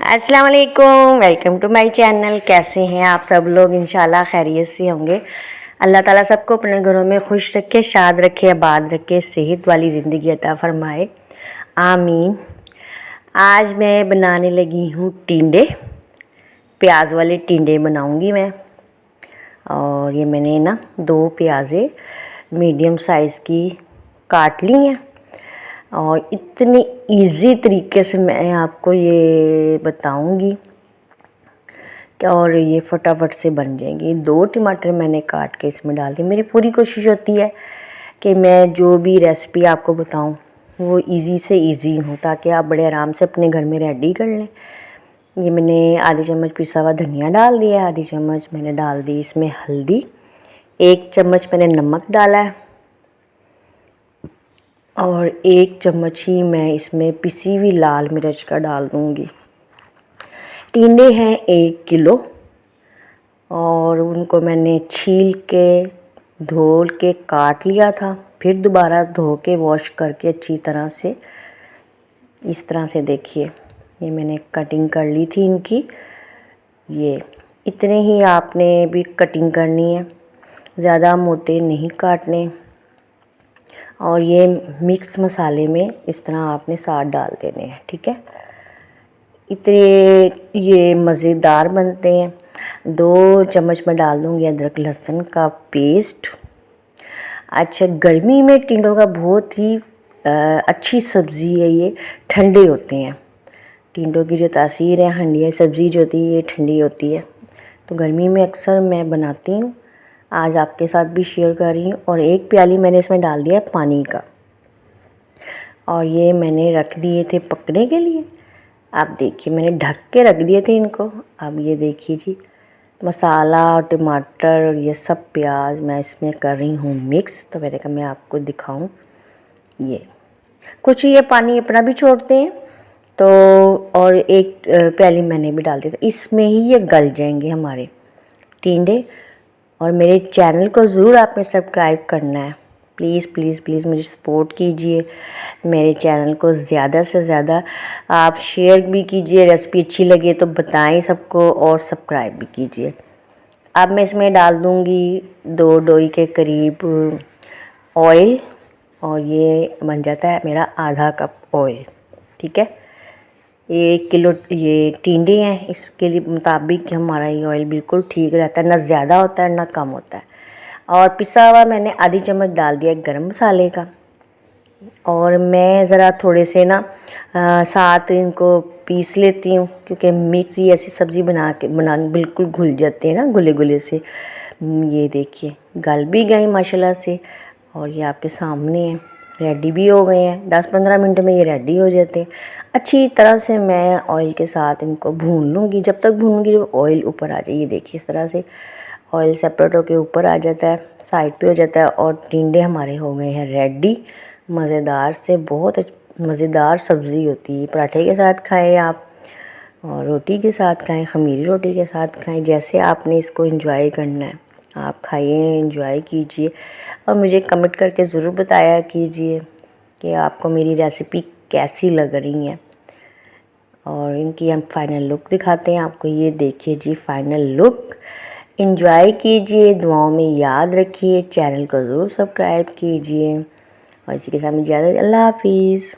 अस्सलाम वालेकुम, welcome to my channel. कैसे हैं आप सब लोग? इंशाल्लाह खैरियत से होंगे। अल्लाह ताला सबको अपने घरों में खुश रखे, शाद रखे, आबाद रखे, सेहत वाली ज़िंदगी अता फरमाए, आमीन। आज मैं बनाने लगी हूँ टिंडे, प्याज वाले टिंडे बनाऊँगी मैं। और ये मैंने ना 2 प्याज़ें मीडियम साइज़ की काट ली हैं और इतनी इजी तरीके से मैं आपको ये बताऊंगी और ये फटाफट से बन जाएंगी। 2 टमाटर मैंने काट के इसमें डाल दिए। मेरी पूरी कोशिश होती है कि मैं जो भी रेसिपी आपको बताऊं वो इजी से इजी हो, ताकि आप बड़े आराम से अपने घर में रेडी कर लें। ये मैंने आधी चम्मच पिसा हुआ धनिया डाल दिया, आधी चम्मच मैंने डाल दी इसमें हल्दी, 1 चम्मच मैंने नमक डाला है और 1 चम्मच ही मैं इसमें पिसी हुई लाल मिर्च का डाल दूँगी। टिंडे हैं 1 किलो और उनको मैंने छील के धो के काट लिया था, फिर दोबारा धो के वॉश करके अच्छी तरह से इस तरह से देखिए ये मैंने कटिंग कर ली थी इनकी। ये इतने ही आपने भी कटिंग करनी है, ज़्यादा मोटे नहीं काटने। और ये मिक्स मसाले में इस तरह आपने साथ डाल देने हैं, ठीक है। इतने ये मज़ेदार बनते हैं। 2 चम्मच मैं डाल दूँगी अदरक लहसुन का पेस्ट। अच्छा, गर्मी में टिंडों का बहुत ही अच्छी सब्ज़ी है, ये ठंडे होते हैं। टिंडों की जो तासीर है, हंडिया सब्ज़ी जो होती है ये ठंडी होती है, तो गर्मी में अक्सर मैं बनाती हूँ। आज आपके साथ भी शेयर कर रही हूँ। और 1 प्याली मैंने इसमें डाल दिया पानी का और ये मैंने रख दिए थे पकने के लिए। आप देखिए मैंने ढक के रख दिए थे इनको। अब ये देखिए जी, मसाला और टमाटर और ये सब प्याज मैं इसमें कर रही हूँ मिक्स। तो मैंने कहा मैं आपको दिखाऊं। ये कुछ ये पानी अपना भी छोड़ते हैं, तो और 1 प्याली मैंने भी डाल दिया था। इसमें ही ये गल जाएंगे हमारे टिंडे। और मेरे चैनल को ज़रूर आपने सब्सक्राइब करना है। प्लीज़ प्लीज़ प्लीज़ मुझे सपोर्ट कीजिए। मेरे चैनल को ज़्यादा से ज़्यादा आप शेयर भी कीजिए। रेसिपी अच्छी लगे तो बताएं सबको और सब्सक्राइब भी कीजिए। अब मैं इसमें डाल दूँगी 2 डोई के करीब ऑयल और ये बन जाता है मेरा आधा कप ऑयल, ठीक है। 1 किलो ये टिंडे हैं, इसके लिए मुताबिक हमारा ये ऑयल बिल्कुल ठीक रहता है, ना ज़्यादा होता है ना कम होता है। और पिसा हुआ मैंने आधी चम्मच डाल दिया गरम मसाले का। और मैं ज़रा थोड़े से ना साथ इनको पीस लेती हूँ, क्योंकि मिक्स ही ऐसी सब्ज़ी बना बिल्कुल घुल जाते हैं ना, गुले गुले से। ये देखिए गल भी गए माशाल्लाह से और ये आपके सामने है, रेडी भी हो गए हैं। 10-15 मिनट में ये रेडी हो जाते हैं। अच्छी तरह से मैं ऑयल के साथ इनको भून लूँगी, जब तक भूनूंगी जब ऑयल ऊपर आ जाए। ये देखिए इस तरह से ऑयल सेपरेट होकर ऊपर आ जाता है, साइड पे हो जाता है और टिंडे हमारे हो गए हैं रेडी। मज़ेदार से बहुत मज़ेदार सब्ज़ी होती है। पराठे के साथ खाएं आप और रोटी के साथ खाएं, ख़मीरी रोटी के साथ खाएं, जैसे आपने इसको एंजॉय करना है आप खाइए, एंजॉय कीजिए। और मुझे कमेंट करके ज़रूर बताया कीजिए कि आपको मेरी रेसिपी कैसी लग रही है। और इनकी हम फाइनल लुक दिखाते हैं आपको। ये देखिए जी फाइनल लुक। एंजॉय कीजिए, दुआओं में याद रखिए, चैनल को ज़रूर सब्सक्राइब कीजिए। और इसी के साथ मुझे इजाज़त, अल्लाह हाफिज़।